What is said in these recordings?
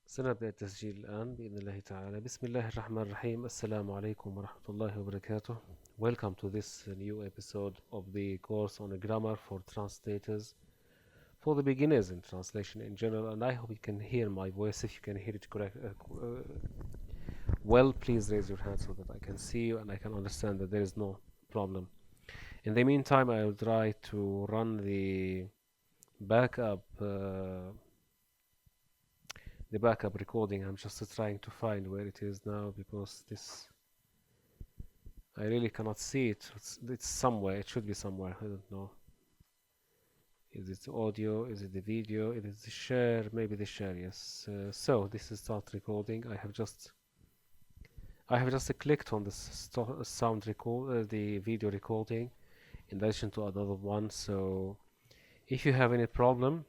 سنبدأ التسجيل الآن بإذن الله تعالى. بسم الله الرحمن الرحيم. السلام عليكم ورحمة الله وبركاته. Welcome to this new episode of the course on grammar for translators for the beginners in translation in general, and I hope you can hear my voice. If you can hear it correct, well, please raise your hand so that I can see you and I can understand that there is no problem. In the meantime, I will try to run the backup recording. I'm just trying to find where it is now because I really cannot see it. It's somewhere. It should be somewhere. I don't know. Is it audio? Is it the video? Is it the share? Maybe the share. Yes. So this is start recording. I have just clicked on the sound record, the video recording, in addition to another one. So if you have any problem,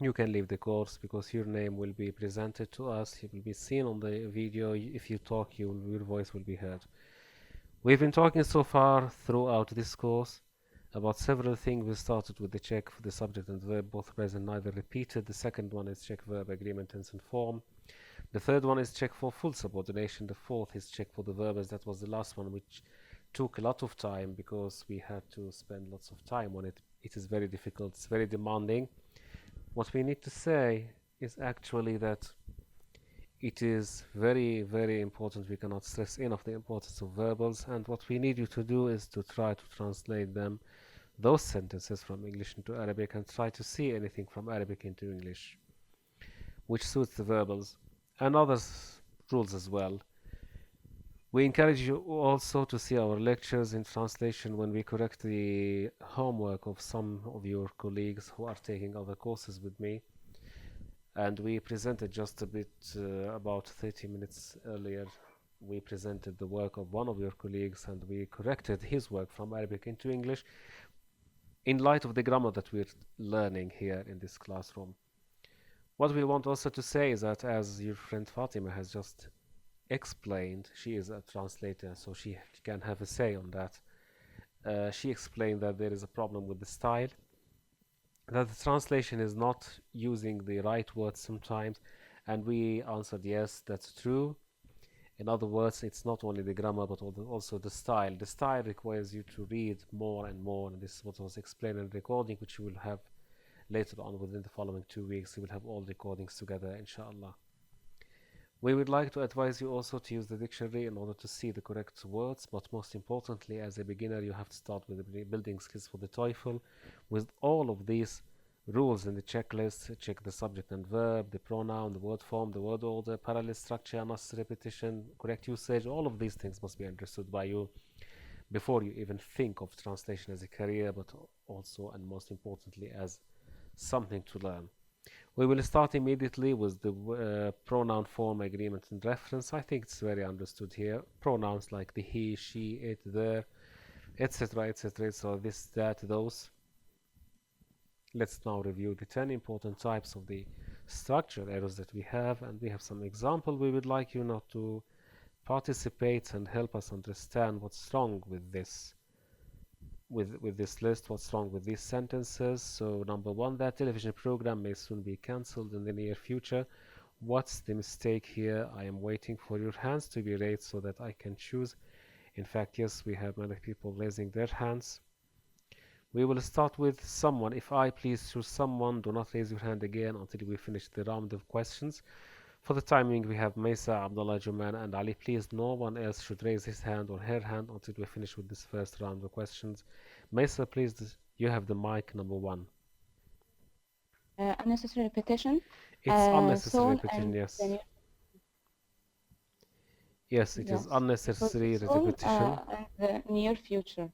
you can leave the course because your name will be presented to us. You will be seen on the video. If you talk, your voice will be heard. We've been talking so far throughout this course about several things. We started with the check for the subject and verb, both present, neither repeated. The second one is check verb, agreement, tense, and form. The third one is check for full subordination. The fourth is check for the verbs. That was the last one, which took a lot of time because we had to spend lots of time on it. It is very difficult. It's very demanding. What we need to say is actually that it is very, very important. We cannot stress enough the importance of verbals, and what we need you to do is to try to translate them, those sentences, from English into Arabic, and try to see anything from Arabic into English which suits the verbals and other rules as well. We encourage you also to see our lectures in translation when we correct the homework of some of your colleagues who are taking other courses with me. And we presented just a bit about 30 minutes earlier. We presented the work of one of your colleagues and we corrected his work from Arabic into English in light of the grammar that we're learning here in this classroom. What we want also to say is that, as your friend Fatima has just explained, she is a translator, so she can have a say on that. She explained that there is a problem with the style, that the translation is not using the right words sometimes, and we answered yes, that's true. In other words, it's not only the grammar but also the style. The style requires you to read more and more, and this is what was explained in the recording, which you will have later on within the following 2 weeks. You will have all recordings together, inshallah. We would like to advise you also to use the dictionary in order to see the correct words, but most importantly, as a beginner, you have to start with the building skills for the TOEFL with all of these rules in the checklist. Check the subject and verb, the pronoun, the word form, the word order, parallel structure, unnecessary repetition, correct usage. All of these things must be understood by you before you even think of translation as a career, but also and most importantly as something to learn. We will start immediately with the pronoun form, agreement, and reference. I think it's very understood here. Pronouns like the he, she, it, their, etc., etc. So this, that, those. Let's now review the 10 important types of the structure errors that we have, and we have some example. We would like you now to participate and help us understand what's wrong with this. With this list, what's wrong with these sentences. So number one, that television program may soon be cancelled in the near future. What's the mistake here? I am waiting for your hands to be raised so that I can choose. In fact, yes, we have many people raising their hands. We will start with someone. If I please choose someone, do not raise your hand again until we finish the round of questions. For the timing, we have Mesa, Abdullah, Juman, and Ali. Please, no one else should raise his hand or her hand until we finish with this first round of questions. Mesa, please, you have the mic, number one. Unnecessary repetition. It's unnecessary Soon repetition, and yes. the near, Yes, it is yes. unnecessary Soon repetition. and the near future.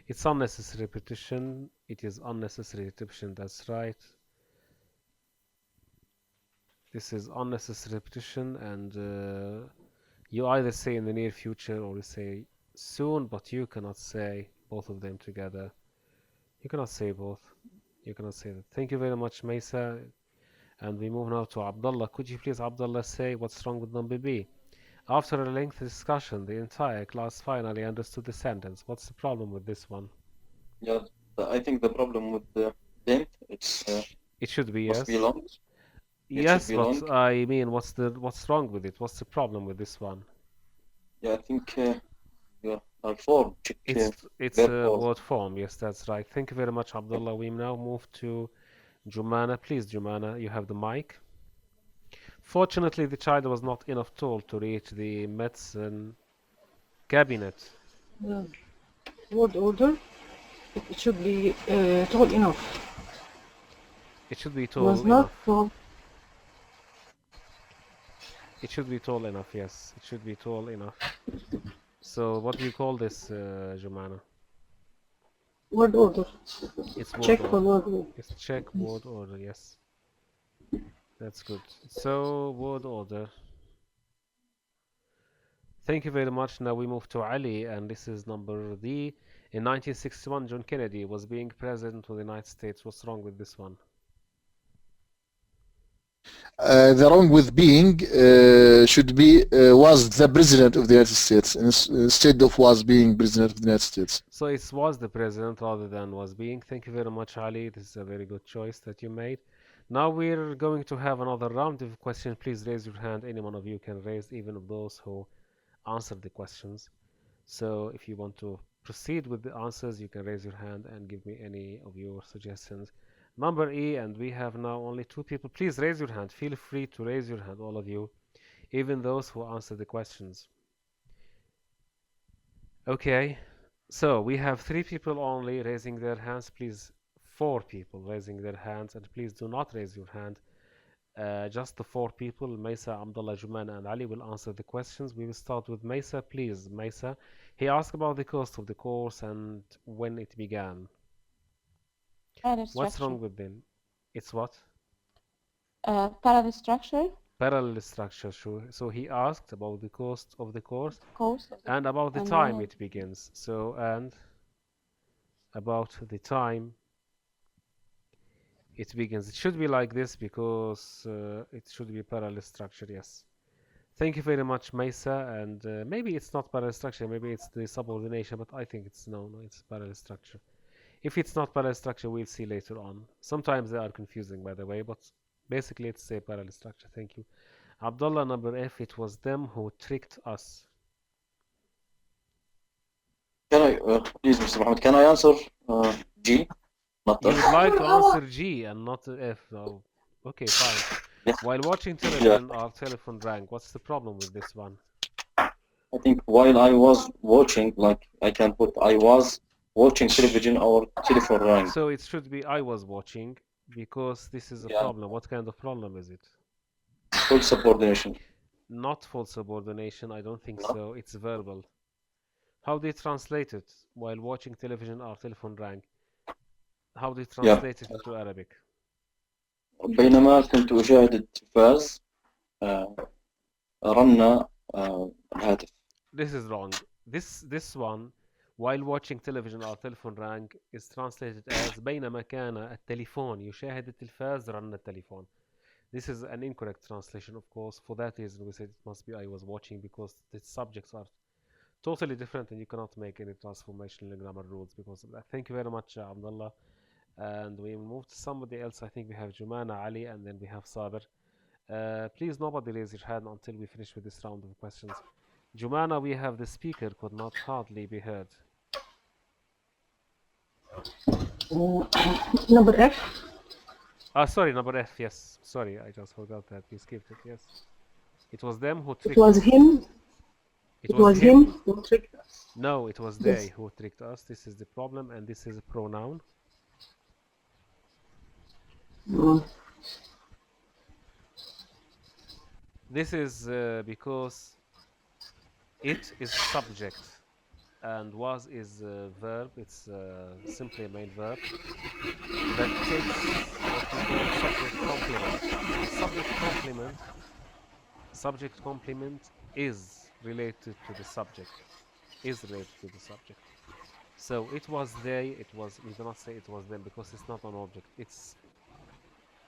It's unnecessary repetition. It is unnecessary repetition, that's right. This is unnecessary repetition, and you either say in the near future or you say soon, but you cannot say both of them together. You cannot say both. You cannot say that. Thank you very much, Mesa. And we move now to Abdullah. Could you please, Abdullah, say what's wrong with number B? After a lengthy discussion, the entire class finally understood the sentence. What's the problem with this one? Yes, I think the problem with the dent, It should be Must be yes. long. It should Yes, be but long. I mean, what's wrong with it? What's the problem with this one? Yeah, I think yeah, like form. Check It's verb a form. word form. Yes, that's right. Thank you very much, Abdullah. We now move to Jumana. Please, Jumana, you have the mic. Fortunately, the child was not enough tall to reach the medicine cabinet. Word order. It should be tall enough. It should be Was tall not enough. tall. It should be tall enough, yes. It should be tall enough. So what do you call this, Jumana? Word order. It's word Check for order. word order. It's check word order, yes. That's good. So word order. Thank you very much. Now we move to Ali, and this is number D. In 1961, John Kennedy was being president of the United States. What's wrong with this one? The wrong with being should be was the president of the United States instead of was being president of the United States. So it was the president rather than was being. Thank you very much, Ali. This is a very good choice that you made. Now we're going to have another round of questions. Please raise your hand. Any one of you can raise, even of those who answered the questions. So if you want to proceed with the answers, you can raise your hand and give me any of your suggestions. Number E, and we have now only 2 people. Please raise your hand. Feel free to raise your hand, all of you, even those who answered the questions. Okay, so we have 3 people only raising their hands. Please, 4 people raising their hands, and please do not raise your hand. Just the 4 people, Maysa, Abdullah, Juman, and Ali will answer the questions. We will start with Maysa. Please, Maysa. He asked about the cost of the course and when it began. Parallel What's structure. wrong with them? It's what? Parallel structure. Parallel structure. So he asked about the cost of the course Course. and about the And time when it begins. So, and about the time it begins. It should be like this because it should be parallel structure, yes. Thank you very much, Mesa. And maybe it's not parallel structure, maybe it's the subordination, but I think it's no, it's parallel structure. If it's not parallel structure, we'll see later on. Sometimes they are confusing, by the way, but basically it's a parallel structure. Thank you. Abdullah, number F, it was them who tricked us. Can I, please, Mr. Mohammed, can I answer G? Not You would F. like to answer G and not F. No. Okay, fine. Yeah. While watching television, our telephone rang. What's the problem with this one? I think while I was watching, like I can put I was watching television or telephone rang. So it should be I was watching because this is a Yeah. problem. What kind of problem is it? Full subordination. Not full subordination. I don't think No. so. It's verbal. How do you translate it? While watching television, our telephone rang. How do you translate it into Arabic? بينما كنت أشاهد التلفاز رن الهاتف. This is wrong. This one, while watching television our telephone rang, is translated as بينما كان التليفون يشاهد التلفاز رن التليفون. This is an incorrect translation, of course. For that reason, we said it must be I was watching because the subjects are totally different and you cannot make any transformation in the grammar rules because of that. Thank you very much, Abdullah. And we will move to somebody else. I think we have Jumana, Ali, and then we have Sabir. Please, nobody raise your hand until we finish with this round of questions. Jumana, we have the speaker could not hardly be heard. Number F. Sorry, number F, yes. Sorry, I just forgot that. We skipped it, yes. It was them who tricked It was us. him. It was him who tricked us. No, it was they who tricked us. This is the problem, and this is a pronoun. This is because it is subject and was is a verb. It's simply a main verb that takes what we call subject complement. Subject complement is related to the subject. So it was they, it was, you cannot say it was them because it's not an object. It's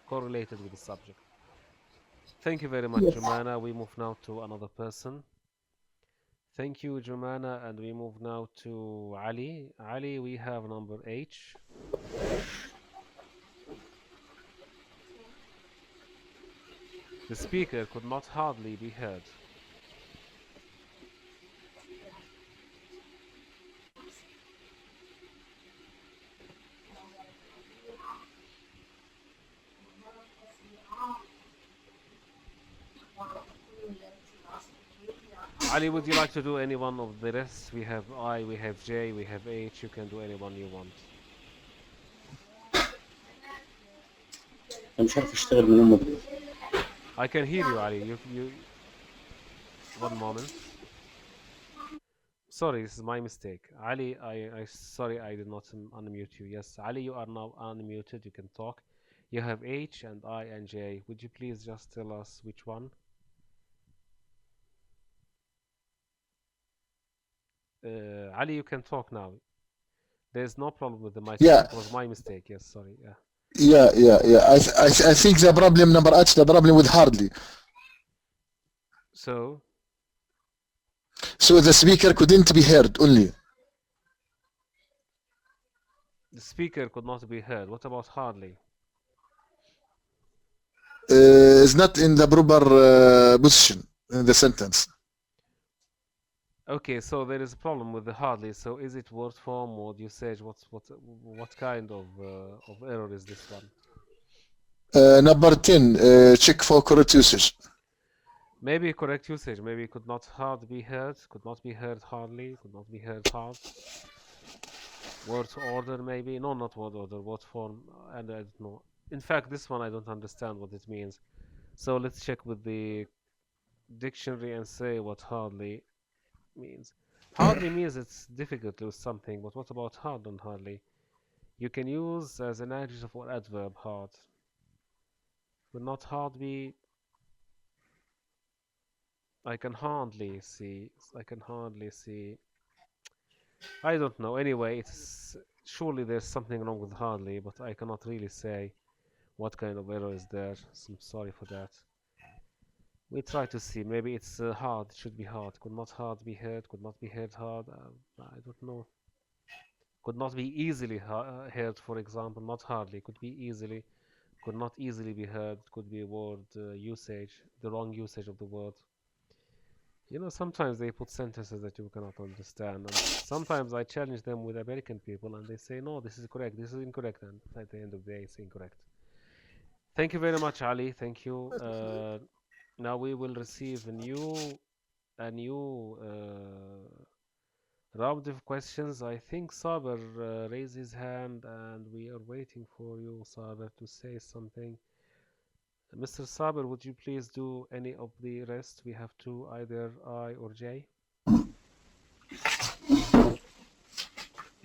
correlated with the subject. Thank you very much, Jumana. We move now to another person. Thank you, Jumana, and we move now to Ali. Ali, we have number H. The speaker could not hardly be heard. Ali, would you like to do any one of the rest? We have I, we have J, we have H. You can do any one you want. أنا مش عارف أشتغل من أمي. I can hear you, Ali. You. One moment. Sorry, this is my mistake. Ali, sorry, I did not unmute you. Yes, Ali, you are now unmuted. You can talk. You have H and I and J. Would you please just tell us which one? Ali, you can talk now. There's no problem with the mic. Yeah. It was my mistake. Yes, sorry. Yeah. Yeah. I think the problem number H, the problem with hardly. So So the speaker couldn't be heard only. the speaker could not be heard. What about hardly? Is not in the proper position in the sentence. Okay, so there is a problem with the hardly. So is it word form or usage? What kind of error is this one? Number 10, check for correct usage. Maybe correct usage. Maybe could not hard be heard. Could not be heard hardly. Could not be heard hard. Word order maybe. No, not word order. Word form. And I don't know. In fact, this one I don't understand what it means. So let's check with the dictionary and say what hardly means. Hardly means it's difficult to lose something, but what about hard and hardly? You can use as an adjective or adverb hard. Will not hard be? I can hardly see. I don't know. Anyway, it's surely there's something wrong with hardly, but I cannot really say what kind of error is there. So I'm sorry for that. We try to see. Maybe it's hard. It should be hard. Could not hard be heard. Could not be heard hard. I don't know. Could not be easily heard, for example. Not hardly. Could be easily. Could not easily be heard. Could be word usage. The wrong usage of the word. You know, sometimes they put sentences that you cannot understand. And sometimes I challenge them with American people and they say, no, this is correct. This is incorrect. And at the end of the day, it's incorrect. Thank you very much, Ali. Thank you. Now we will receive a new round of questions. I think Saber raised his hand and we are waiting for you, Saber, to say something. Mr. Saber, would you please do any of the rest? We have two, either I or J.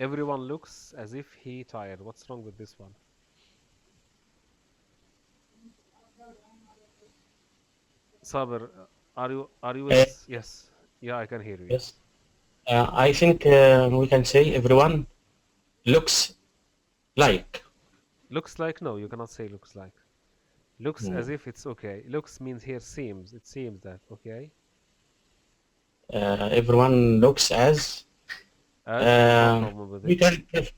Everyone looks as if he tired. What's wrong with this one? Saber, are you with us? Yes. Yeah, I can hear you. Yes. I think we can say everyone looks like. Looks like? No, you cannot say looks like. Looks as if it's okay. Looks means here seems. It seems that, okay? Everyone looks as. No problem with it.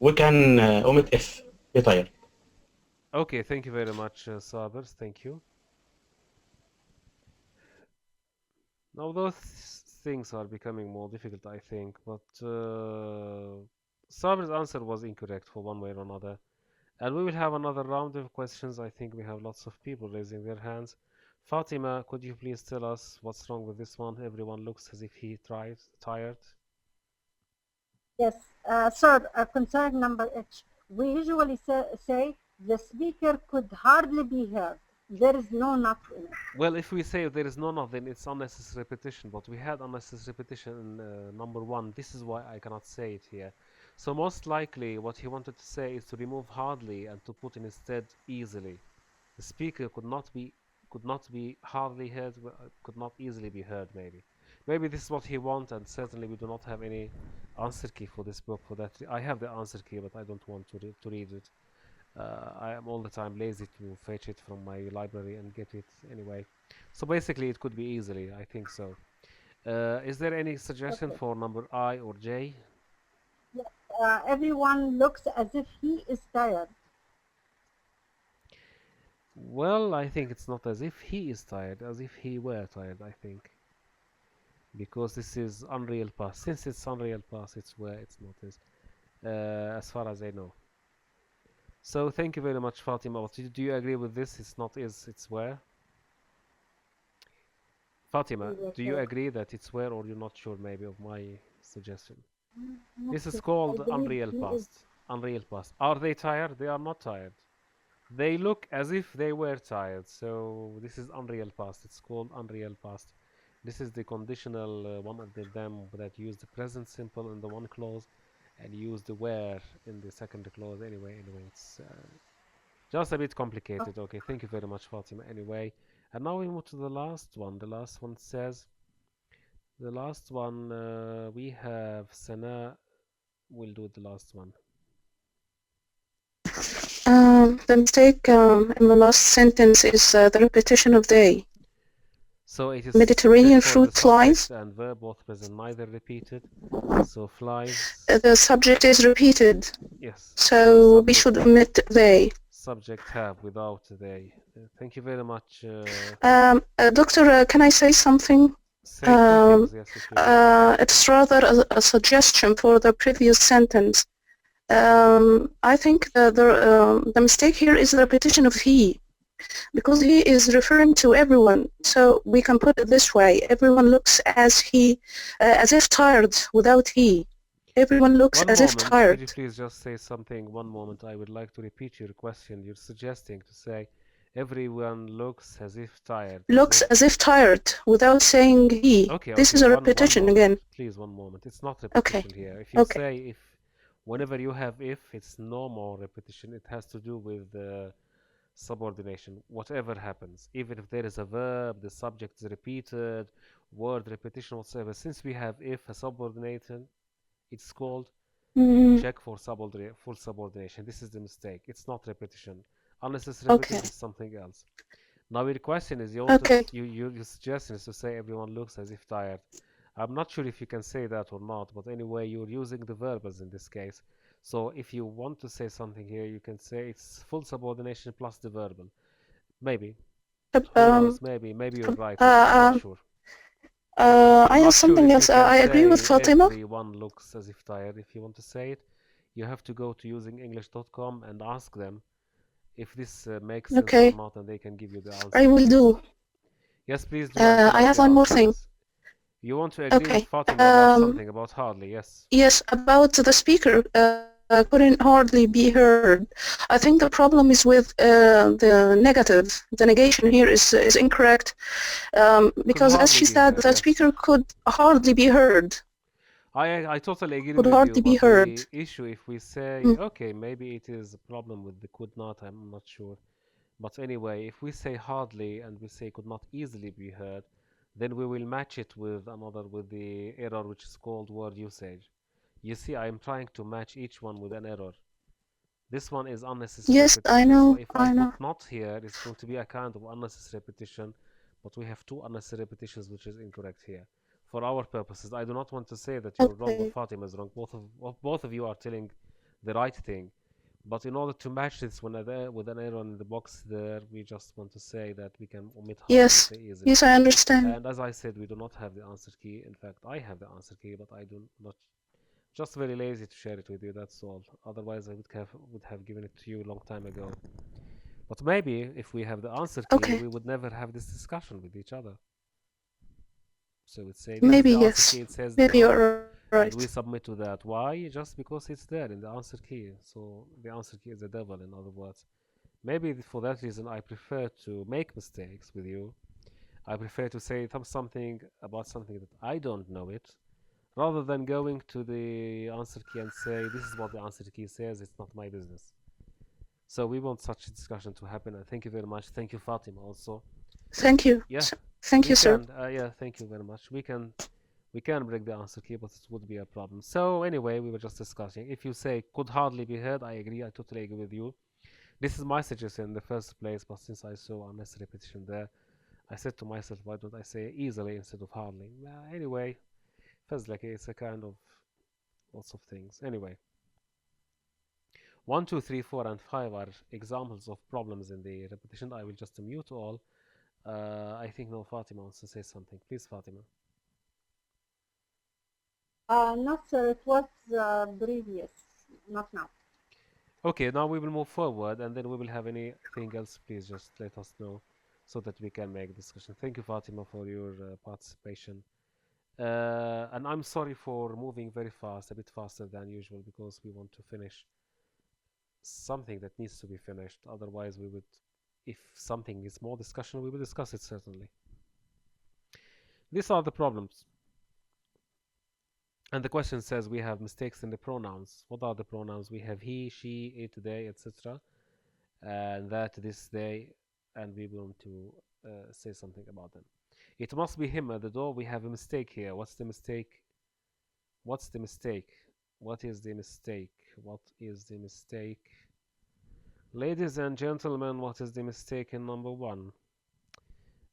We can omit if. Be tired. Okay, thank you very much, Sabers. Thank you. Now those things are becoming more difficult, I think, but Sabers' answer was incorrect for one way or another. And we will have another round of questions. I think we have lots of people raising their hands. Fatima, could you please tell us what's wrong with this one? Everyone looks as if he tired. Yes, sir, concerning number H, we usually say the speaker could hardly be heard. There is no not in it. Well, if we say there is no not, then it's unnecessary repetition, but we had unnecessary repetition in number one. This is why I cannot say it here. So most likely what he wanted to say is to remove hardly and to put instead easily. The speaker could not be hardly heard, could not easily be heard, maybe. Maybe this is what he wants, and certainly we do not have any answer key for this book for that. I have the answer key, but I don't want to read it. I am all the time lazy to fetch it from my library and get it anyway. So basically it could be easily, I think so. Is there any suggestion for number I or J? Everyone looks as if he is tired. Well, I think it's not as if he is tired, as if he were tired, I think. Because this is unreal past. Since it's unreal past, it's were, it's not as far as I know. So thank you very much, Fatima. But do you agree with this? It's not is, it's were. Fatima, do you agree that it's were, or you're not sure maybe of my suggestion? This is called unreal past. Unreal past. Are they tired? They are not tired. They look as if they were tired. So this is unreal past. It's called unreal past. This is the conditional one of them that use the present simple in the one clause and use the were in the second clause. Anyway, it's just a bit complicated. Okay, thank you very much, Fatima. Anyway, and now we move to the last one. The last one says, the last one we have Sana. We'll do the last one. The mistake in the last sentence is the repetition of they. So it is Mediterranean check for the fruit flies. subject and verb both present, neither repeated. So flies. The subject is repeated, Yes. so we subject, should omit they. subject have without they. Thank you very much. Doctor, can I say something? Say two things, yes, if you want. It's rather a suggestion for the previous sentence. I think the mistake here is the repetition of he, because he is referring to everyone. So we can put it this way: everyone looks as if tired without he. Everyone looks One as moment, if tired. could you please just say something? One moment, I would like to repeat your question. You're suggesting to say everyone looks as if tired. Looks as if tired without saying he. Okay, This is a repetition one again. Please, one moment. It's not repetition here. If you say if, whenever you have if, it's no more repetition. It has to do with subordination. Whatever happens, even if there is a verb, the subject is repeated, word repetition, whatsoever. Since we have if, a subordinated, it's called check for subordination. This is the mistake. It's not repetition. Unless it's repetition, it's something else. Now your question is, your suggestion is to say everyone looks as if tired. I'm not sure if you can say that or not, but anyway, you're using the verbs in this case. So if you want to say something here, you can say it's full subordination plus the verbal. Maybe. Who knows? Maybe you're right. I'm not sure. I have something else. I agree with Fatima. Everyone looks as if tired. If you want to say it, you have to go to usingenglish.com and ask them if this makes sense or not, and they can give you the answer. I will do. Yes, please do. I have one more thing. You want to agree with Fatima about something, about hardly, yes? Yes, about the speaker couldn't hardly be heard. I think the problem is with the negative. The negation here is incorrect because, as she said, the speaker could hardly be heard. I totally agree could with hardly you, be but heard. the issue, if we say, okay, maybe it is a problem with the could not, I'm not sure. But anyway, if we say hardly and we say could not easily be heard, then we will match it with the error, which is called word usage. You see, I am trying to match each one with an error. This one is unnecessary repetition. I know. So if I put not here, it's going to be a kind of unnecessary repetition, but we have two unnecessary repetitions, which is incorrect here. For our purposes, I do not want to say that you're wrong or Fatima is wrong. Both of you are telling the right thing. But in order to match this with an error in the box there, we just want to say that we can omit hardly easily. Yes, I understand. And as I said, we do not have the answer key. In fact, I have the answer key, but I do not. Just very lazy to share it with you, that's all. Otherwise, I would have given it to you a long time ago. But maybe if we have the answer key, we would never have this discussion with each other. So we'd say, maybe the yes. answer key, it says maybe you're right. And we submit to that. Why? Just because it's there in the answer key. So the answer key is the devil, in other words. Maybe for that reason, I prefer to make mistakes with you. I prefer to say something about something that I don't know it, rather than going to the answer key and say, this is what the answer key says, it's not my business. So we want such a discussion to happen, and thank you very much. Thank you, Fatima, also. Thank you. Yeah. Thank you, sir. Yeah, thank you very much. We can break the answer key, but it would be a problem. So anyway, we were just discussing. If you say could hardly be heard, I agree. I totally agree with you. This is my suggestion in the first place, but since I saw unnecessary repetition there, I said to myself, why don't I say easily instead of hardly? Anyway, feels like it's a kind of lots of things. Anyway, 1, 2, 3, 4, and 5 are examples of problems in the repetition. I will just mute all. I think now Fatima wants to say something. Please, Fatima. No, sir, it was previous, not now. Okay, now we will move forward, and then we will have anything else. Please just let us know so that we can make discussion. Thank you, Fatima, for your participation. And I'm sorry for moving very fast, a bit faster than usual, because we want to finish something that needs to be finished. Otherwise, we would, if something is more discussion, we will discuss it certainly. These are the problems. And the question says we have mistakes in the pronouns. What are the pronouns? We have he, she, it, they, etc. And that, this, they, and we want to say something about them. It must be him at the door. We have a mistake here. What's the mistake? What's the mistake? What is the mistake? What is the mistake? Ladies and gentlemen, what is the mistake in number 1?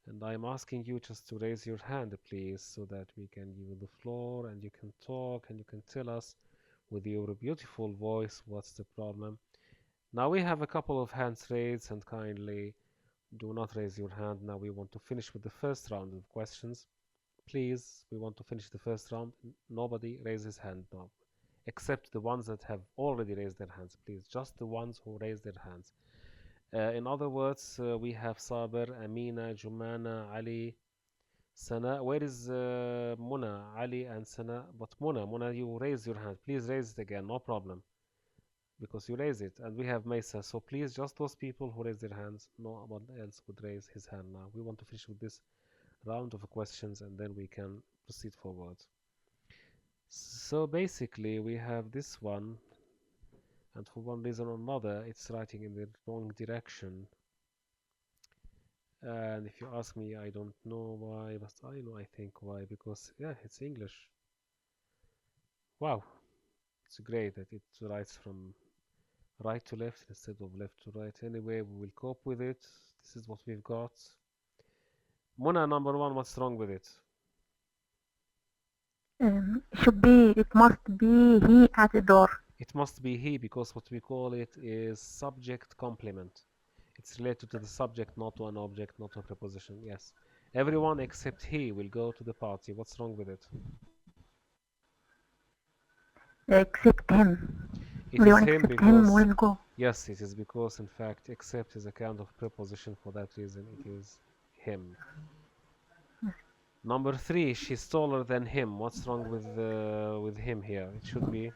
And I'm asking you just to raise your hand, please, so that we can give you the floor and you can talk and you can tell us with your beautiful voice what's the problem. Now we have a couple of hands raised, and kindly do not raise your hand. Now we want to finish with the first round of questions. Please, we want to finish the first round. Nobody raises hand now, except the ones that have already raised their hands, please. Just the ones who raise their hands. In other words, we have Saber, Amina, Jumana, Ali, Sana. Where is Muna, Ali, and Sana? But Muna, you raise your hand. Please raise it again, no problem, because you raise it. And we have Mesa. So please, just those people who raise their hands, no one else would raise his hand now. We want to finish with this round of questions, and then we can proceed forward. So basically, we have this one. And for one reason or another, it's writing in the wrong direction. And if you ask me, I don't know why, but I know, I think why, because yeah, it's English. Wow, it's great that it writes from right to left instead of left to right. Anyway, we will cope with it. This is what we've got. Mona, number 1, what's wrong with it? It must be he at the door. It must be he, because what we call it is subject complement. It's related to the subject, not to an object, not to a preposition. Yes. Everyone except he will go to the party. What's wrong with it? Except him. It is Everyone him except him will because... go. Yes, it is because, in fact, except is a kind of preposition. For that reason, it is him. Number 3, she's taller than him. What's wrong with him here? It should be...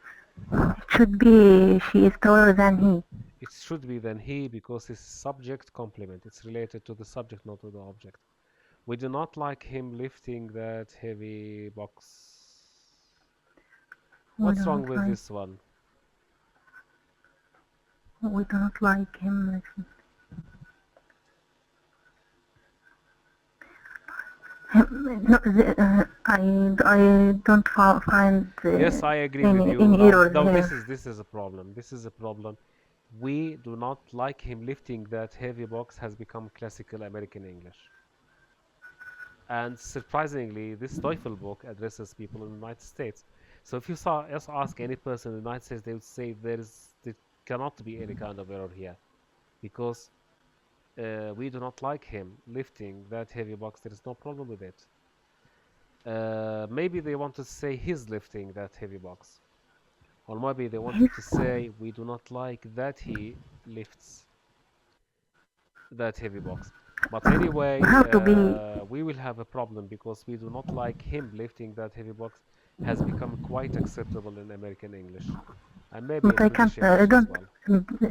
It should be she is taller than he. It should be than he, because it's subject complement. It's related to the subject, not to the object. We do not like him lifting that heavy box. What's wrong with this one? We do not like him. No, I don't find yes, I agree with you. No, this is a problem. This is a problem. We do not like him lifting that heavy box has become classical American English. And surprisingly, this TOEFL book addresses people in the United States. So if you ask any person in the United States, they would say there cannot be any kind of error here, because we do not like him lifting that heavy box. There is no problem with it. Maybe they want to say he's lifting that heavy box. Or maybe they wanted to say we do not like that he lifts that heavy box. But anyway, we will have a problem, because we do not like him lifting that heavy box has become quite acceptable in American English. And maybe in British English as well.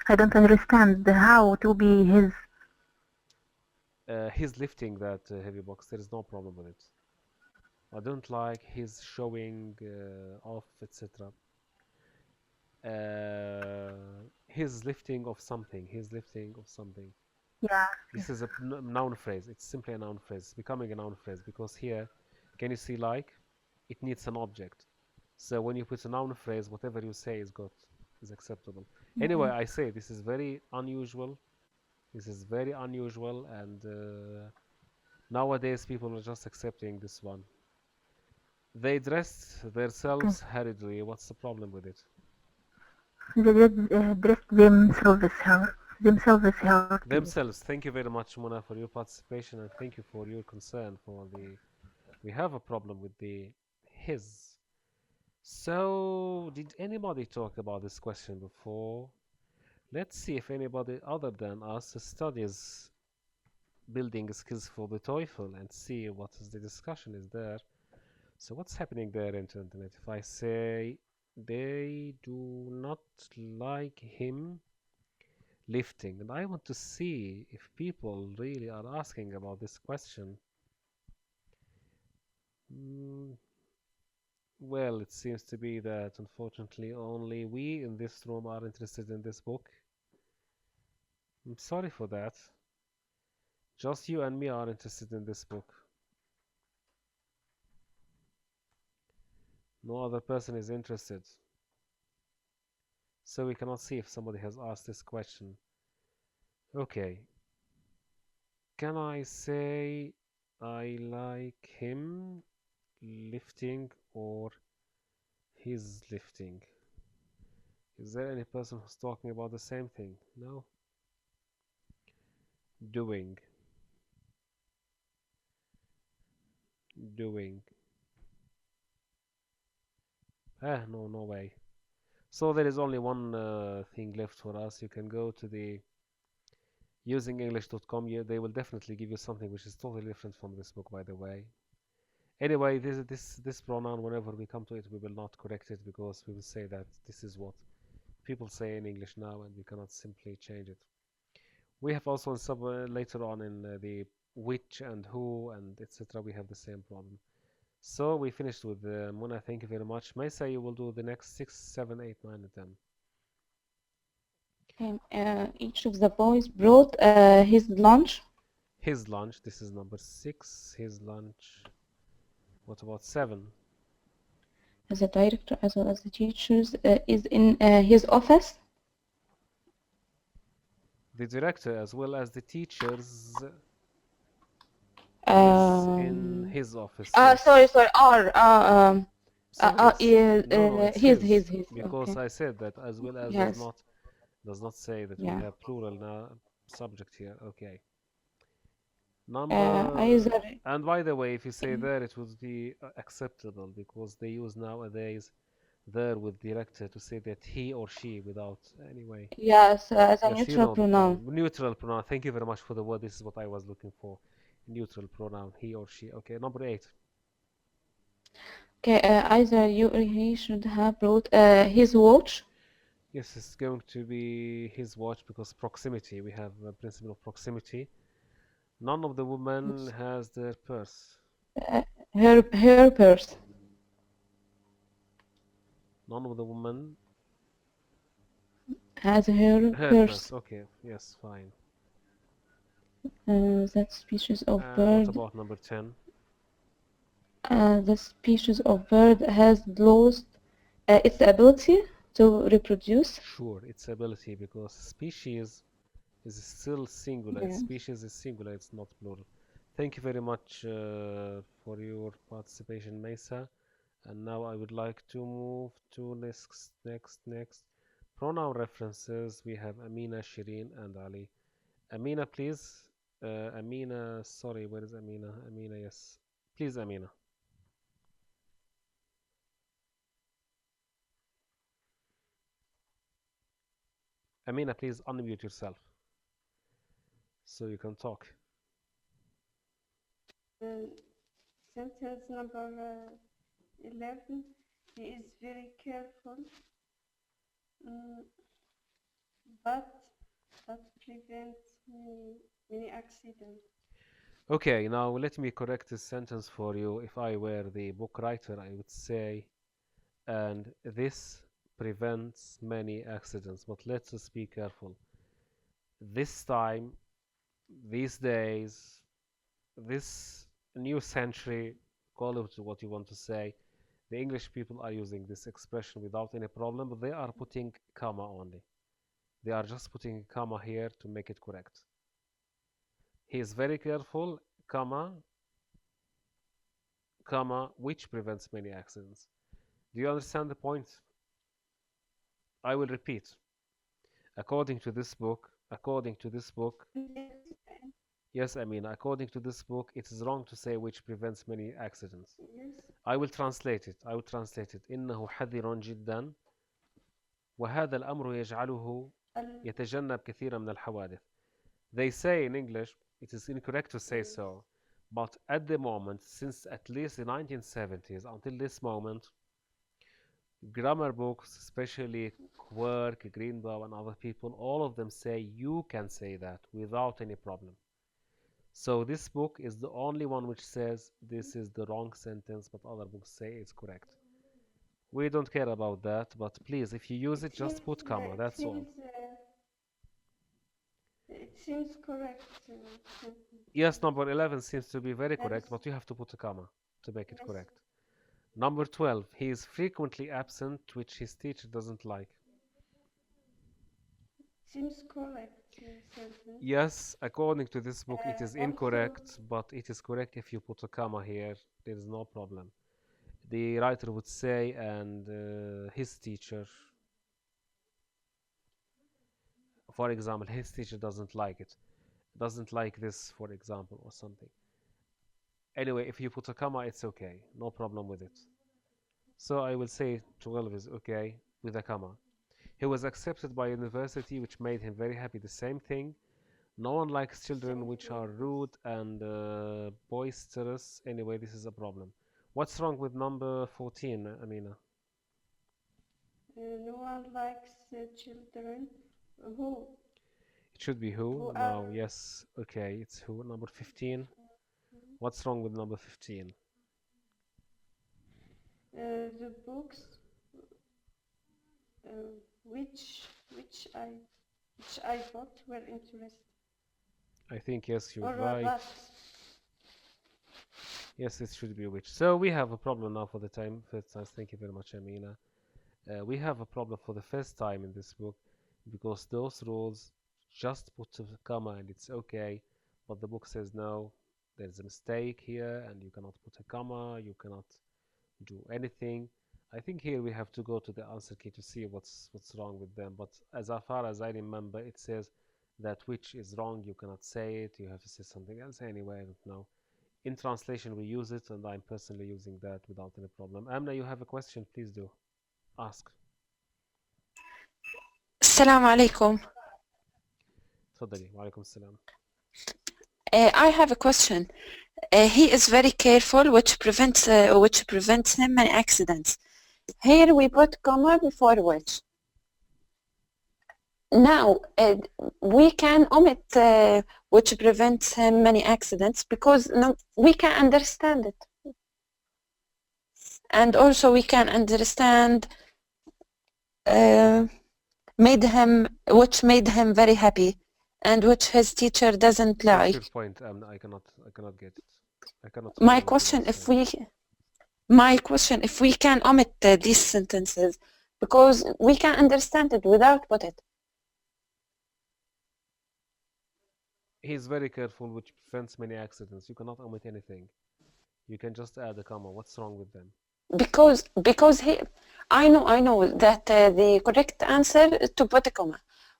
I don't understand how to be his. He's lifting that heavy box. There is no problem with it. I don't like his showing off, etc. His lifting of something. He's lifting of something. Yeah. This is a noun phrase. It's simply a noun phrase. It's becoming a noun phrase, because here, can you see like? It needs an object. So when you put a noun phrase, whatever you say is acceptable. Anyway, I say this is very unusual. This is very unusual, and nowadays people are just accepting this one. They dressed themselves hurriedly. What's the problem with it? They did dress themselves here. Themselves. Thank you very much, Mona, for your participation, and thank you for your concern for the. We have a problem with the his. So, did anybody talk about this question before? Let's see if anybody other than us studies building skills for the TOEFL and see what is the discussion is there. So what's happening there in the internet? If I say they do not like him lifting, and I want to see if people really are asking about this question. Well, it seems to be that unfortunately only we in this room are interested in this book. I'm sorry for that. Just you and me are interested in this book. No other person is interested. So we cannot see if somebody has asked this question. Okay. Can I say I like him lifting or his lifting? Is there any person who's talking about the same thing? No? Doing. No way. So there is only one thing left for us. You can go to the usingenglish.com. They will definitely give you something which is totally different from this book, by the way. Anyway, this pronoun, whenever we come to it, we will not correct it because we will say that this is what people say in English now, and we cannot simply change it. We have also later on in the which and who and etc. We have the same problem. So we finished with Mona. Thank you very much. Maisa, you will do the next 6, 7, 8, 9, and 10. Okay. Each of the boys brought his lunch. His lunch. This is number 6. His lunch. What about 7? The director as well as the teachers is in his office. The director as well as the teachers is in his office. Yes. Sorry. His. Because Okay. I said that as well as Yes. does not say that we Yeah. have plural now subject here. Okay. Either And by the way, if you say there, it would be acceptable because they use nowadays there with director to say that he or she without anyway. yes, as a Yes, you neutral know the pronoun. neutral pronoun. Thank you very much for the word. This is what I was looking for. Neutral pronoun, he or she. Okay, number 8. Okay, either you or he should have brought his watch. Yes, it's going to be his watch because proximity. We have a principle of proximity. None of the women has their purse. Her purse. None of the women Has her purse. purse. Okay, yes, fine. That species of What bird. about number 10? The species of bird has lost its ability to reproduce. Sure, its ability because species is still singular. Yeah. Species is singular, it's not plural. Thank you very much for your participation, Mesa. And now I would like to move to next. Pronoun references. We have Amina, Shireen, and Ali. Amina, please. Amina, sorry, where is Amina? Amina, yes. Please, Amina. Amina, please unmute yourself so you can talk. Sentence number 11. He is very careful, but that prevents many accidents. Okay, now let me correct this sentence for you. If I were the book writer, I would say, and this prevents many accidents. But let's just be careful. This time, these days, this new century, call it what you want to say, the English people are using this expression without any problem, but they are putting comma only. They are just putting comma here to make it correct. He is very careful, comma, which prevents many accidents. Do you understand the point? I will repeat. According to this book, yes, Amina, according to this book, it is wrong to say which prevents many accidents. Yes. I will translate it. إنه حذر جدا وهذا الأمر يجعله يتجنب كثيرا من الحوادث. They say in English, it is incorrect to say so, but at the moment, since at least the 1970s until this moment, grammar books, especially Quirk, Greenbaum, and other people, all of them say you can say that without any problem. So this book is the only one which says this is the wrong sentence, but other books say it's correct. We don't care about that, but please, if you use it, just put comma, that's all. It seems correct. Yes, number 11 seems to be very correct, but you have to put a comma to make it correct. Number 12, he is frequently absent, which his teacher doesn't like. Seems correct. Yes, according to this book, it is incorrect, but it is correct if you put a comma here. There is no problem. The writer would say, and his teacher, for example, his teacher doesn't like it, doesn't like this, for example, or something. Anyway, if you put a comma, it's okay, no problem with it. So I will say 12 is okay with a comma. He was accepted by university, which made him very happy. The same thing. No one likes children which are rude and boisterous. Anyway, this is a problem. What's wrong with number 14, Amina? No one likes children who. It should be who. No, yes. Okay, it's who. Number 15. What's wrong with number 15? The books which I bought were interesting. I think yes, you're Or right. that. Yes, it should be which. So we have a problem now for the time. First time. Thank you very much, Amina. We have a problem for the first time in this book because those rules just put a comma and it's okay, but the book says no, there's a mistake here and you cannot put a comma, you cannot do anything. I think here we have to go to the answer key to see what's wrong with them, but as far as I remember, it says that which is wrong, you cannot say it, you have to say something else. Anyway, I don't know. In translation we use it and I'm personally using that without any problem. Amna, you have a question, please do ask. السلام عليكم. تفضلي. وعليكم السلام. I have a question. He is very careful, which prevents him many accidents. Here we put comma before which. Now we can omit which prevents him many accidents because no, we can understand it, and also we can understand which made him very happy, and which his teacher doesn't like. What's your point? I cannot get it. I cannot. My question, if we can omit these sentences, because we can understand it without put it. He's very careful, which prevents many accidents. You cannot omit anything. You can just add a comma. What's wrong with them? Because I know that the correct answer is to put a comma,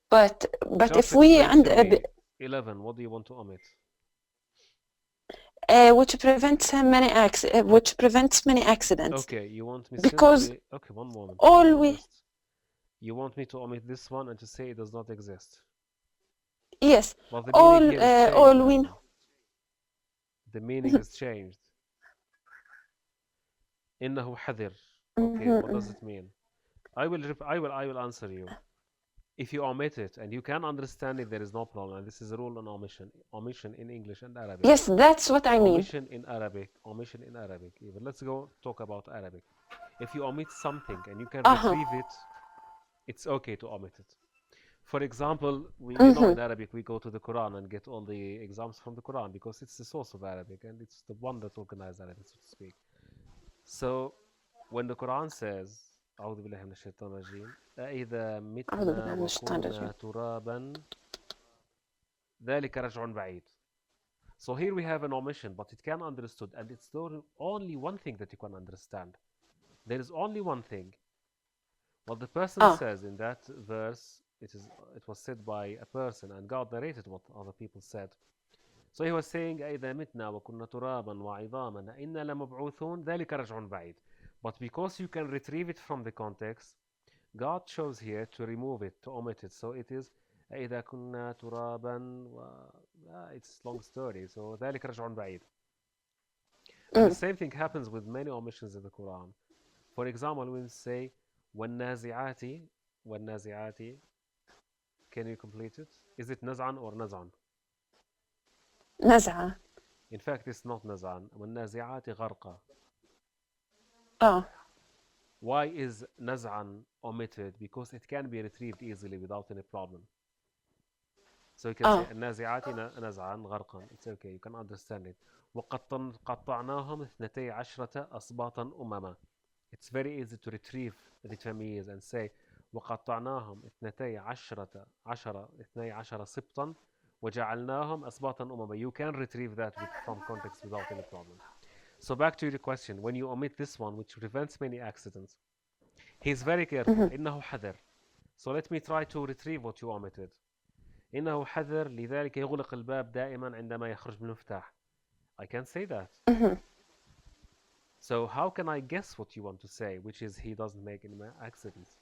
but just if we 11, what do you want to omit? Which prevents many accidents. Okay, you want me because simply, okay, one moment. You want me to omit this one and to say it does not exist? Yes. Well, the all we know. The meaning has changed. إنه حذر. Okay, what does it mean? I will answer you. If you omit it and you can understand it, there is no problem. And this is a rule on omission. Omission in English and Arabic. Yes, that's what I mean. Omission in Arabic. Omission in Arabic. Even let's go talk about Arabic. If you omit something and you can retrieve it, it's okay to omit it. For example, you know in Arabic we go to the Quran and get all the exams from the Quran because it's the source of Arabic and it's the one that organizes Arabic, so to speak. So when the Quran says أعوذ بالله من الشيطان الرجيم أإذا متنا وكنا ترابا ذلك رجع بعيد. So here we have an omission, but it can understood, and it's only one thing that you can understand. There is only one thing. What the person Ah, says in that verse, it was said by a person, and God narrated what other people said. So he was saying أَإِذَا مِتْنَا وَكُنَّا تُرَابًا وَعِظَامًا أَإِنَّا لَمَبْعُوثُونَ ذَلِكَ رَجْعٌ بَعِيدٌ. But because you can retrieve it from the context, God chose here to remove it, to omit it. So it is أَإِذَا كُنَّا تُرَابًا it's long story. So ذَلِكَ رَجْعٌ بَعِيدٌ. And the same thing happens with many omissions in the Quran. For example, when we say وَالنَّازِعَاتِ وَالنَّازِعَاتِ, can you complete it? Is it نزعا or نزعا? نزعة. In fact, it's not نزعا. وَالنَّازِعَاتِ غَرْقًا. Oh, Why is نزعا omitted? Because it can be retrieved easily without any problem. So you can say oh, النازعات نزعا غرقا. It's okay, you can understand it. وقد قطعناهم 12 أسباطا أمما. It's very easy to retrieve the تمييز and say وقطعناهم 12 سبطا وجعلناهم أسباطا أمما. You can retrieve that from context without any problem. So back to your question, when you omit this one, which prevents many accidents, he's very careful. إنه حذر. So let me try to retrieve what you omitted. إنه حذر لذلك يغلق الباب دائما عندما يخرج من المفتاح. I can say that. So how can I guess what you want to say, which is he doesn't make any accidents?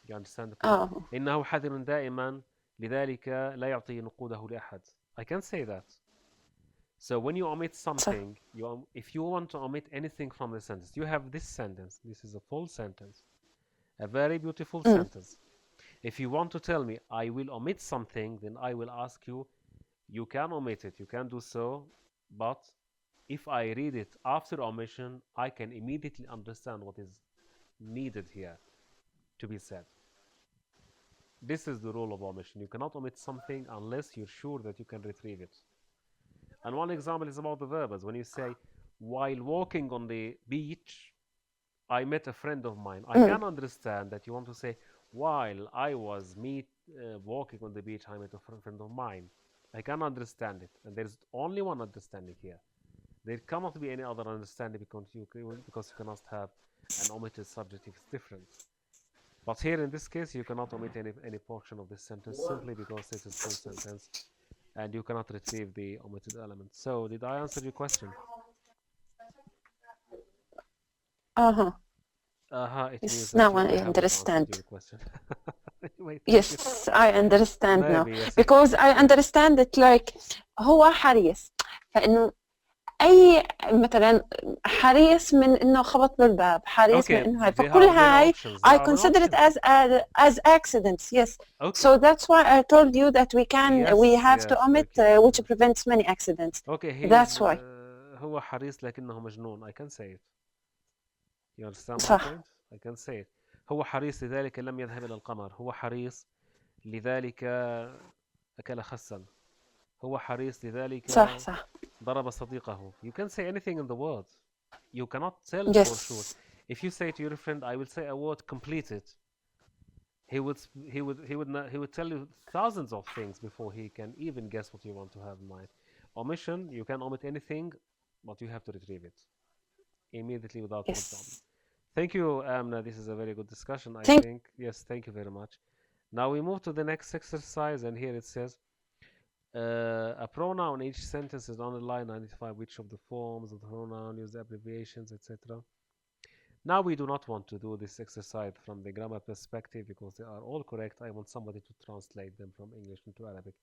You understand the point? oh, إنه حذر دائما لذلك لا يعطي نقوده لأحد. I can say that. So when you omit something, if you want to omit anything from the sentence, you have this sentence. This is a full sentence, a very beautiful sentence. If you want to tell me I will omit something, then I will ask you, you can omit it, you can do so, but if I read it after omission, I can immediately understand what is needed here to be said. This is the rule of omission. You cannot omit something unless you're sure that you can retrieve it. And one example is about the verbs. When you say, while walking on the beach, I met a friend of mine. I can understand that you want to say, while I was walking on the beach, I met a friend of mine. I can understand it. And there's only one understanding here. There cannot be any other understanding because you cannot have an omitted subject if it's different. But here in this case, you cannot omit any portion of this sentence simply because it is full sentence and you cannot retrieve the omitted element. So, did I answer your question? It means yes, that now you I have not answered understand. your question. Wait, Yes, I understand now. maybe, yes. Because I understand it like هو حريص فإنه أي مثلا حريص من إنه خبط بالباب حريص من إنه هاي فكل هاي I consider it as accidents. Yes. Okay. So that's why I told you that we have to omit which prevents many accidents. Okay, that's why. هو حريص لكنه مجنون. I can say it. You understand my صح. point? I can say it. هو حريص لذلك لم يذهب إلى القمر. هو حريص لذلك أكل خسا. هو حريص لذلك صح صح. ضرب صديقه. You can say anything in the word. You cannot tell yes. for sure. If you say to your friend, I will say a word completed, he would tell you thousands of things before he can even guess what you want to have in mind. Omission, you can omit anything, but you have to retrieve it immediately without any problem. Thank you, Amna. This is a very good discussion, I think. Yes, thank you very much. Now we move to the next exercise, and here it says, a pronoun in each sentence is on the line 95. Which of the forms of the pronoun use abbreviations, etc. Now we do not want to do this exercise from the grammar perspective because they are all correct. I want somebody to translate them from English into Arabic.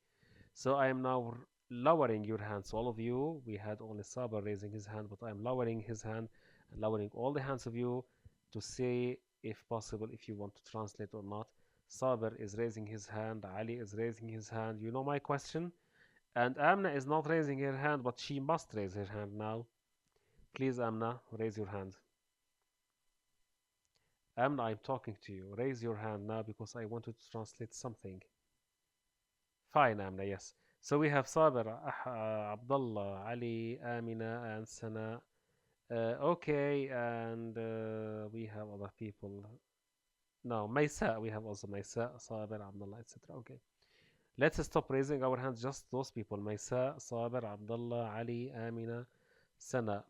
So I am now lowering your hands, all of you. We had only Saber raising his hand, but I am lowering his hand and lowering all the hands of you to say, if possible, if you want to translate or not. Saber is raising his hand, Ali is raising his hand. You know my question? And Amna is not raising her hand, but she must raise her hand now. Please, Amna, raise your hand. Amna, I'm talking to you. Raise your hand now because I wanted to translate something. Fine, Amna, yes. So we have Saber, Abdullah, Ali, Amina, and Sana. Okay, and we have other people. No, Maysa, we have also Maysa, Saber, Abdullah, etc. Okay. Let's stop raising our hands, just those people. Maysa, Saber, Abdullah, Ali, Amina, Sana.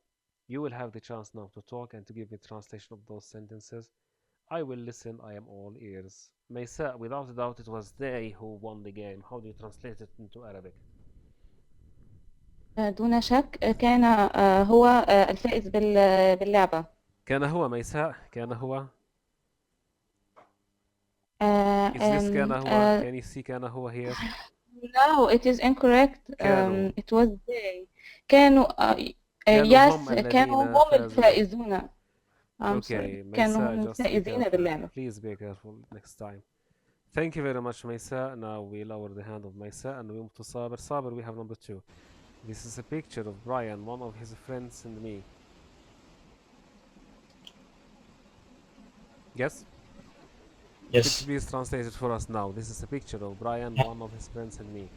You will have the chance now to talk and to give me translation of those sentences. I will listen. I am all ears. ميساء, without a doubt it was they who won the game. How do you translate it into Arabic? دون شك كان هو الفائز باللعبة. كان هو ميساء. كان هو. Is this كان هو? Can you see كان هو here? No, it is incorrect. كانوا. It was they. كانوا yes, كانوا هم الفائزون. I'm sorry. كانوا هم الفائزين باللعبة. Please be careful next time. Thank you very much, Maysa. Now we lower the hand of Maysa and we move to Saber. Saber, we have number 2. This is a picture of Brian, one of his friends, and me. Yes? Yes. Could you please translate it for us now? This is a picture of Brian, one of his friends, and me.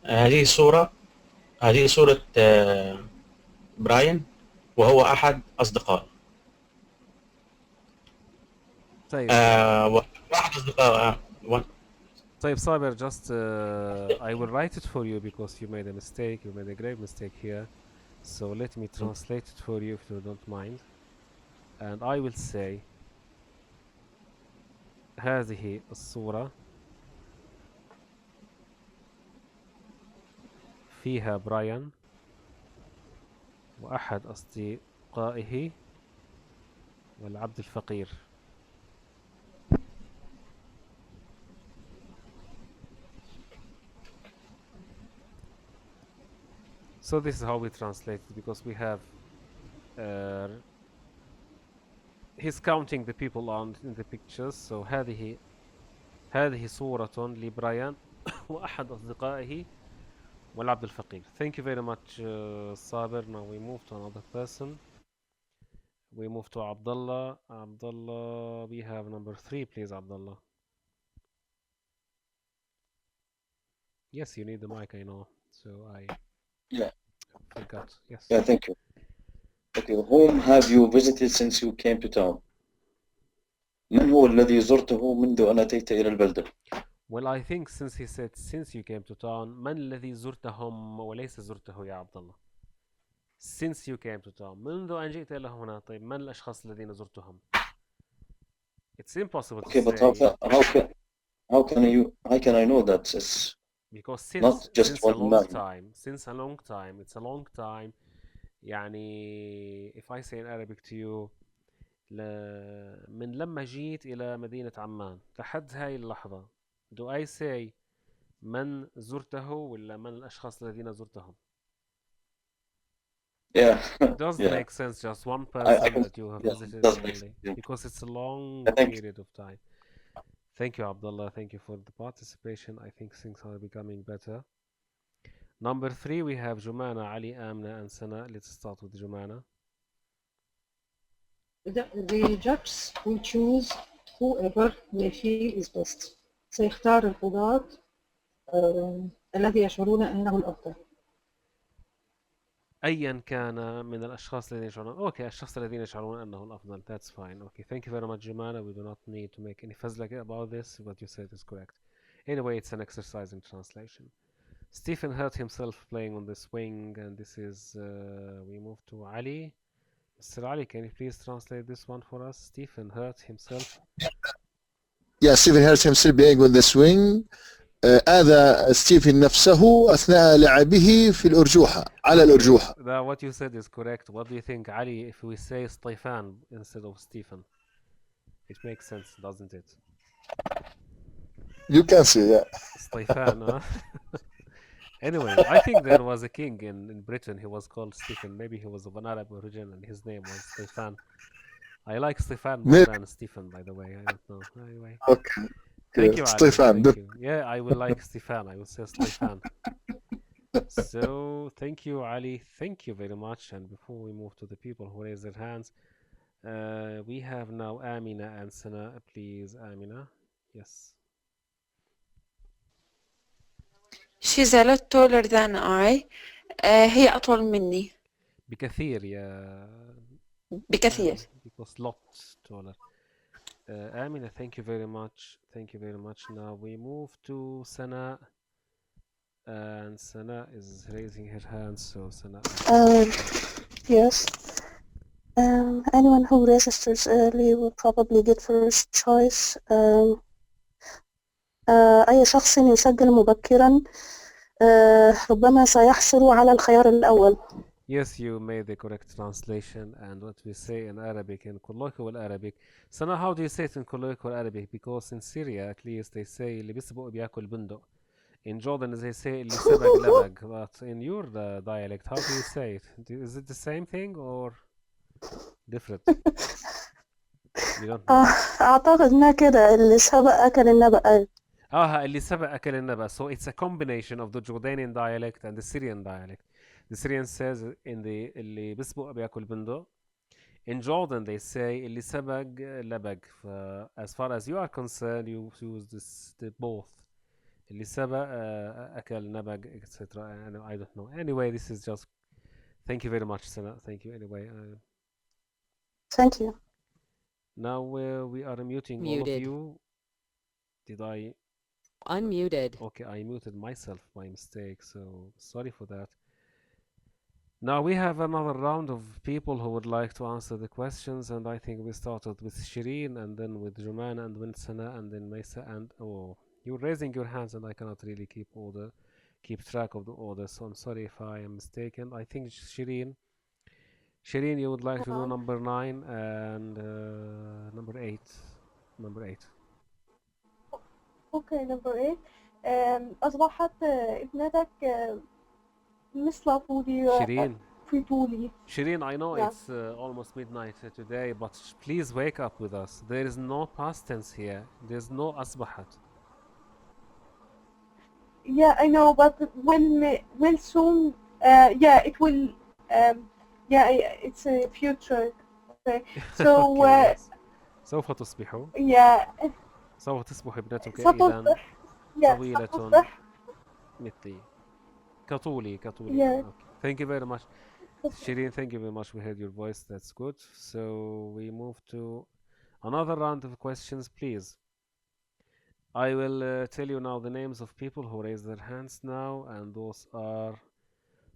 هذه صورة براين وهو أحد أصدقائي. طيب. واحد أصدقائي. طيب Saber, just I will write it for you because you made a mistake. You made a grave mistake here. So let me translate it for you if you don't mind. And I will say هذه الصورة فيها براين وأحد أصدقائه والعبد الفقير. So this is how we translate it because we have he's counting the people on in the pictures. So هذه صورة لبرايان وأحد أصدقائه والعبد الفقير. Thank you very much, Saber. Now we move to another person. We move to Abdullah. Abdullah, we have number 3, please, Abdullah. Yes, you need the mic, I know. So I forgot. Yes. Yeah, thank you. Okay, whom have you visited since you came to town? من هو الذي زرته منذ أن أتيت إلى البلدة؟ Well, I think since he said since you came to town, من الذي زرتهم وليس زرته يا عبد الله. Since you came to town, منذ أن جئت إلى هنا. طيب من الأشخاص الذين زرتهم? It's impossible to say. But how can I know that it's because since a long time, it's a long time. يعني if I say in Arabic to you من لما جيت إلى مدينة عمان لحد هاي اللحظة, do I say من زرته ولا من الأشخاص الذين زرتهم? Yeah. It doesn't make sense just one person that you have visited only because it's a long period of time. Thank you, Abdullah. Thank you for the participation. I think things are becoming better. Number 3, we have Jumana, Ali, Amna, and Sana. Let's start with Jumana. The judges will choose whoever they feel is best. سيختار القضاة الذي يشعرون أنه الأفضل. أيا كان من الأشخاص الذين يشعرون. Okay, الشخص الذين يشعرون أنه الأفضل. That's fine. Okay, thank you very much, Jumana. We do not need to make any fazlaka about this. What you said is correct. Anyway, it's an exercise in translation. Stephen hurt himself playing on the swing, and this is we move to Ali. Mr. Ali, can you please translate this one for us? Stephen hurt himself. Yeah, Stephen hurt himself playing on the swing. آذى ستيفن نفسه أثناء لعبه في الأرجوحة على الأرجوحة. What you said is correct. What do you think, Ali, if we say Stefan instead of Stephen? It makes sense, doesn't it? You can say, yeah. Stefan, huh? Anyway, I think there was a king in Britain. He was called Stephen. Maybe he was of an Arab origin and his name was Stefan. I like Stefan more than Stephen, by the way. I don't know. Anyway. Okay. Thank you, Stefan. Thank you. Yeah, I will like Stefan. I will say Stefan. So, thank you, Ali. Thank you very much. And before we move to the people who raise their hands, we have now Amina and Sana. Please, Amina. Yes. She's a lot taller than I. هي أطول مني. بكثير يا. بكثير. Because lot taller. Amina, thank you very much. Thank you very much. Now we move to Sana. And Sana is raising her hand, so Sana. Yes. Anyone who registers early will probably get first choice. أي شخص يسجل مبكرا ربما سيحصل على الخيار الأول. Yes, you made the correct translation, and what we say in Arabic, in colloquial Arabic. So now how do you say it in colloquial Arabic? Because in Syria, at least, they say اللي بيسبق بياكل بندق. In Jordan, they say اللي سبق لبق. But in your dialect, how do you say it? Is it the same thing or different? You don't know. أعتقد إنها كده اللي سبق أكل النبأ. اللي سبق أكل النبأ. So it's a combination of the Jordanian dialect and the Syrian dialect. The Syrian says in the اللي بيسبق بياكل بندق. In Jordan they say اللي سبق لبق. As far as you are concerned, you use the both. اللي سبق أكل نبق, etc. I don't know. Anyway, this is just. Thank you very much, Sana. Thank you. Anyway. Thank you. Now we are muting all of you. Did I? Unmuted. Okay, I muted myself by mistake, so sorry for that. Now we have another round of people who would like to answer the questions, and I think we started with Shireen, and then with Jumana, and then Sana, and then Maysa, and you're raising your hands, and I cannot really keep track of the order, so I'm sorry if I am mistaken. I think Shireen, you would like to do number 9 and number 8. Number 8. Okay, number 8. أصبحت ابنتك مثل طولي في طولي. Shireen, I know it's almost midnight today, but please wake up with us. There is no past tense here. There's no أصبحت. Yeah, I know, but when soon, it will, it's a future. Okay, so okay, yes. سوف تصبح. Yeah. سوف تصبح ابنتك إذا طويلة مثلي كطولي. Yeah. Okay. Thank you very much, Shireen. Thank you very much. We heard your voice. That's good. So we move to another round of questions, please. I will tell you now the names of people who raised their hands now, and those are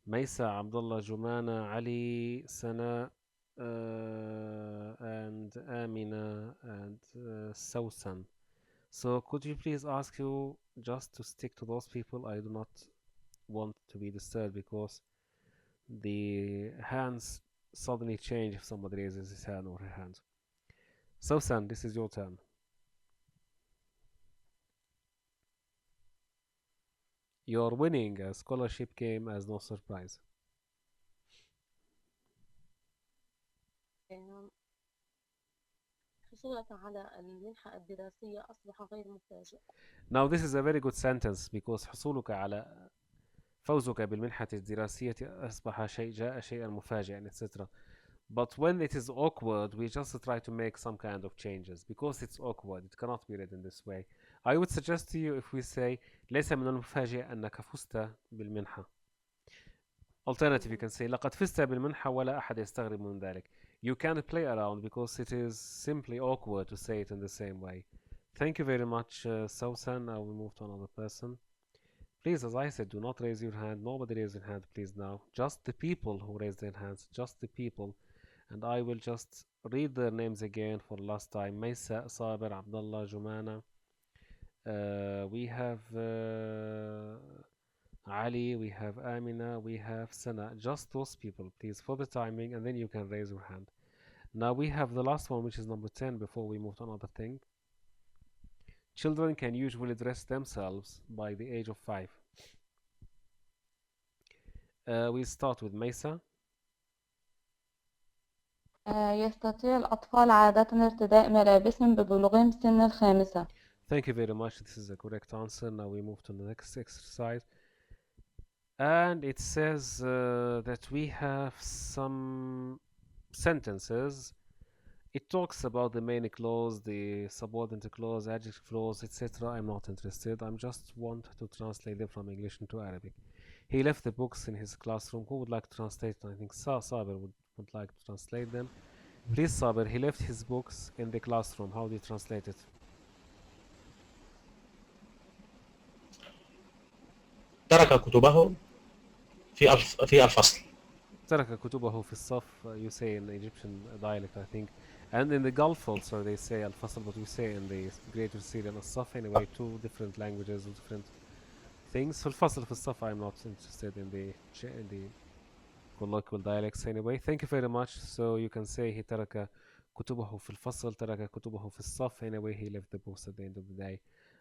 Maysa, Abdullah, Jumana, Ali, Sana, and Amina, and Sausan. So could you please ask you just to stick to those people? I do not want to be disturbed because the hands suddenly change if somebody raises his hand or her hand. Sausan, this is your turn. You're winning. A scholarship came as no surprise. Now this is a very good sentence because حصولك على فوزك بالمنحة الدراسية أصبح جاء شيئا مفاجئا, etc. But when it is awkward, we just try to make some kind of changes because it's awkward. It cannot be read in this way. I would suggest to you if we say ليس من المفاجئ أنك فزت بالمنحة. Alternative, you can say لقد فزت بالمنحة ولا أحد يستغرب من ذلك. You can play around because it is simply awkward to say it in the same way. Thank you very much, Sausan. I will move to another person. Please, as I said, do not raise your hand. Nobody raise your hand, please, now. Just the people who raise their hands. Just the people. And I will just read their names again for last time. Maysa, Sabir, Abdullah, Jumana. We have Ali, we have Amina, we have Sana. Just those people, please, for the timing, and then you can raise your hand. Now we have the last one, which is number 10, before we move to another thing. Children can usually dress themselves by the age of 5. We start with Maysa. يستطيع الأطفال عادة ارتداء ملابسهم ببلوغهم سن الخامسة. Thank you very much. This is the correct answer. Now we move to the next exercise. And it says that we have some sentences. It talks about the main clause, the subordinate clause, adjective clause, etc. I'm not interested. I just want to translate them from English into Arabic. He left the books in his classroom. Who would like to translate? I think Sabir would like to translate them. Please, Sabir, he left his books in the classroom. How do you translate it? ترك كتبه في الفصل. ترك كتبه في الصف. You say in Egyptian dialect, I think, and in the Gulf also they say الفصل, but we say in the Greater Syrian الصف. Anyway, two different languages with different things. في الفصل في الصف, I'm not interested in the colloquial dialects anyway. Thank you very much. So you can say he ترك كتبه في الفصل, ترك كتبه في الصف. Anyway, he left the books at the end of the day.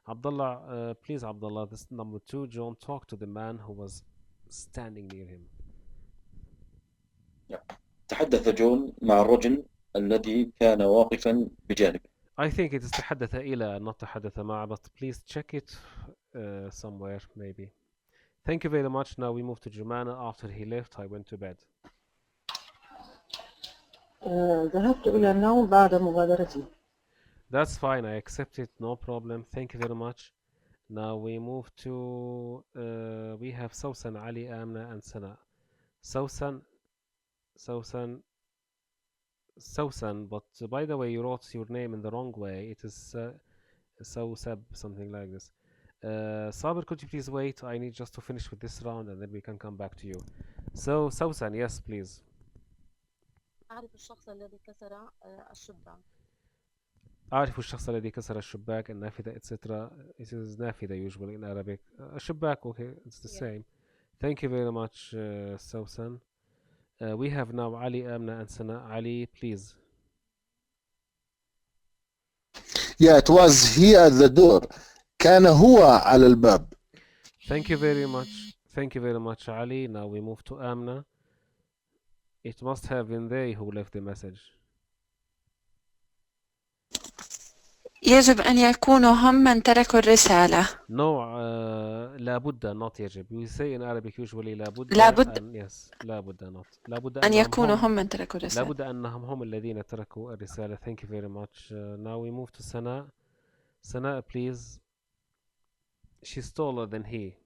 Abdullah, please Abdullah, this number 2, John talked to the man who was standing near him. تحدث جون مع الرجل الذي كان واقفا بجانبه. I think it is تحدث إلى, not تحدث مع, but please check it somewhere maybe. Thank you very much. Now we move to Jumana. After he left, I went to bed. ذهبت إلى النوم بعد مغادرته. That's fine. I accept it. No problem. Thank you very much. Now we move to we have Sausan, Ali, Amna, and Sana. Sausan, but by the way, you wrote your name in the wrong way. It is Sausab, something like this. Sabir, could you please wait? I need just to finish with this round and then we can come back to you. So, Sausan, yes, please. أعرف الشخص الذي كسر الشباك. أعرف الشخص الذي كسر الشباك, النافذة, etc. It is نافذة usually in Arabic. الشباك, okay, it's the same. Thank you very much, Sausan. We have now Ali, Amna, and Sana. Ali, please. Yeah, it was he at the door. كان هو على الباب. Thank you very much. Thank you very much, Ali. Now we move to Amna. It must have been they who left the message. يجب أن يكونوا هم من تركوا الرسالة. No, لابد, not يجب. We say in Arabic usually لابد. Yes, لابد, not. لابد أن يكونوا هم من تركوا الرسالة. لابد أنهم هم الذين تركوا الرسالة. Thank you very much. Now we move to Sana. Sana, please. She's taller than he.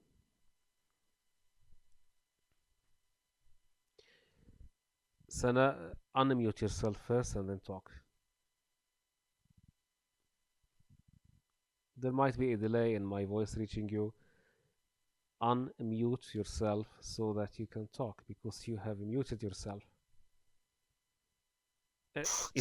Sana, unmute yourself first and then talk. There might be a delay in my voice reaching you. Unmute yourself so that you can talk because you have muted yourself. Yes.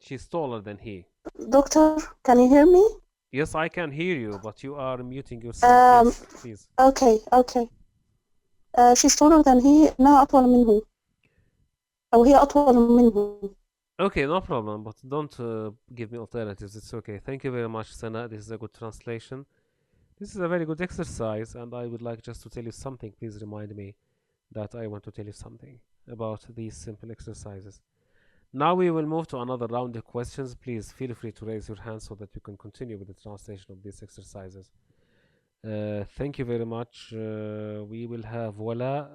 She's taller than he. Doctor, can you hear me? Yes, I can hear you, but you are muting yourself. Yes, please. Okay. She's taller than he. أنا أطول منه. أو هي أطول منه. Okay, no problem, but don't give me alternatives. It's okay. Thank you very much, Sana. This is a good translation. This is a very good exercise, and I would like just to tell you something. Please remind me that I want to tell you something about these simple exercises. Now we will move to another round of questions. Please feel free to raise your hand so that you can continue with the translation of these exercises. Thank you very much. We will have Wala,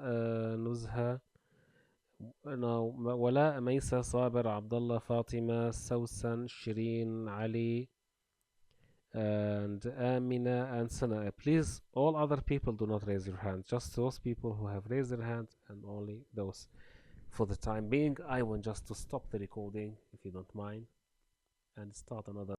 Nuzha, Wala, Maisa, Sabir, Abdullah, Fatima, Sausan, Shireen, Ali, and Amina and Sana. Please, all other people do not raise your hand. Just those people who have raised their hand, and only those. For the time being, I want just to stop the recording, if you don't mind, and start another.